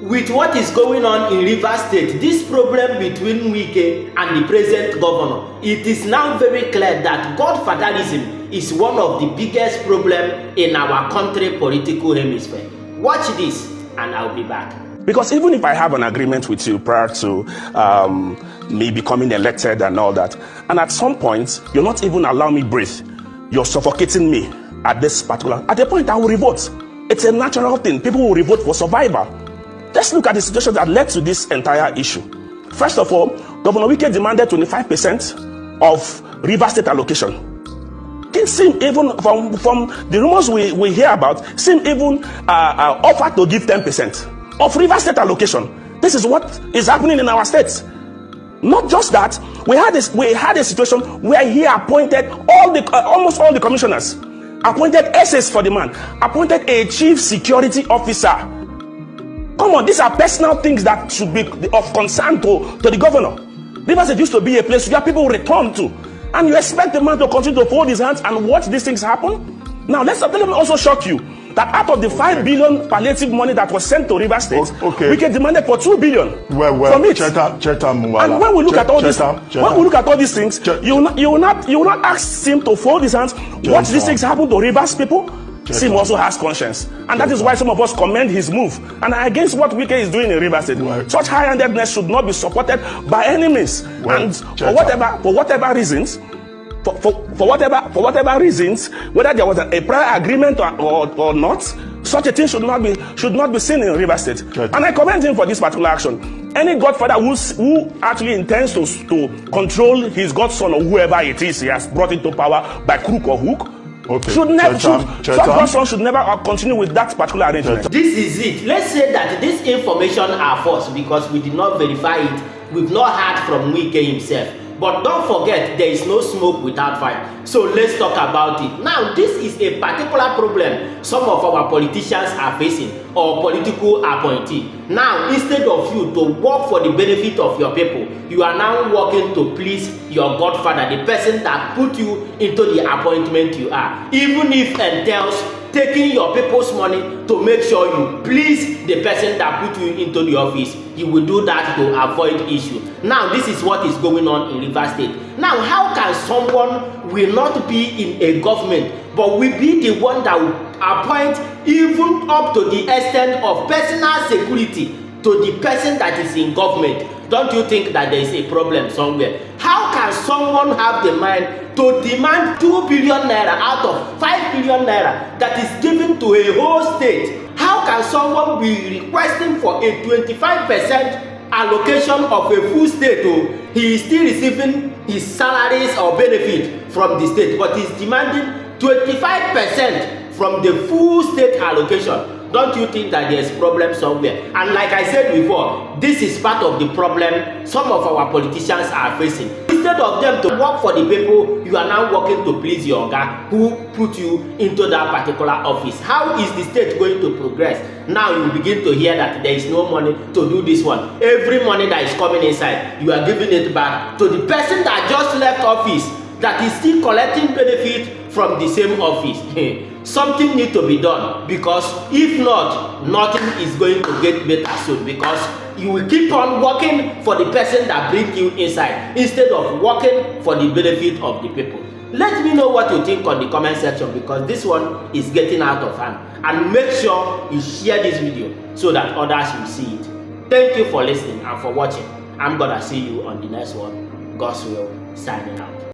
with what is going on in Rivers State, this problem between Wike and the present governor, it is now very clear that godfatherism is one of the biggest problems in our country political hemisphere. Watch this and I'll be back. Because even if I have an agreement with you prior to me becoming elected and all that, and at some point, you're not even allowing me breathe, you're suffocating me at this particular, at the point I will revolt. It's a natural thing. People will revolt for survival. Let's look at the situation that led to this entire issue. First of all, Governor Wike demanded 25% of Rivers State allocation. Sim even, from the rumors we hear about, Sim even offered to give 10% of Rivers State allocation. This is what is happening in our states. Not just that, we had a situation where he appointed almost all the commissioners, appointed SS for the man, appointed a chief security officer. Come on, these are personal things that should be of concern to the governor. Rivers State used to be a place where people return to, and you expect the man to continue to fold his hands and watch these things happen? Now, let me also shock you that out of the 5 billion palliative money that was sent to Rivers State, we can demand for 2 billion from it. And when we look at all this, when we look at all these things, you will not ask Sim to fold his hands, watch these things happen to Rivers people. Sim also has conscience, and that is why some of us commend his move and are against what Wike is doing in Rivers State. Such high-handedness should not be supported by any means. And for whatever reasons, whether there was a prior agreement or not, such a thing should not be seen in Rivers State. And I commend him for this particular action. Any godfather who actually intends to control his godson or whoever it is he has brought into power by crook or hook, should never continue with that particular arrangement. This is it. Let's say that this information are false because we did not verify it. We've not heard from Wike himself. But don't forget, there is no smoke without fire. So let's talk about it. Now, this is a particular problem some of our politicians are facing, or political appointee. Now, instead of you to work for the benefit of your people, you are now working to please your godfather, the person that put you into the appointment you are. Even if it entails taking your people's money to make sure you please the person that put you into the office, you will do that to avoid issue. Now, this is what is going on in Rivers State. Now, how can someone will not be in a government but will be the one that will appoint even up to the extent of personal security to the person that is in government? Don't you think that there is a problem somewhere? How can someone have the mind to demand 2 billion naira out of 5 billion naira that is given to a whole state? How can someone be requesting for a 25% allocation of a full state? He is still receiving his salaries or benefit from the state, but he's demanding 25% from the full state allocation. Don't you think that there's problem somewhere? And like I said before, this is part of the problem some of our politicians are facing. Instead of them to work for the people, you are now working to please your guy who put you into that particular office. How is the state going to progress? Now you begin to hear that there is no money to do this one. Every money that is coming inside, you are giving it back to the person that just left office, that is still collecting benefit from the same office. Something needs to be done, because if not, nothing is going to get better soon, because you will keep on working for the person that brings you inside instead of working for the benefit of the people. Let me know what you think on the comment section, because this one is getting out of hand. And make sure you share this video so that others will see it. Thank you for listening and for watching. I'm gonna see you on the next one. God's will, signing out.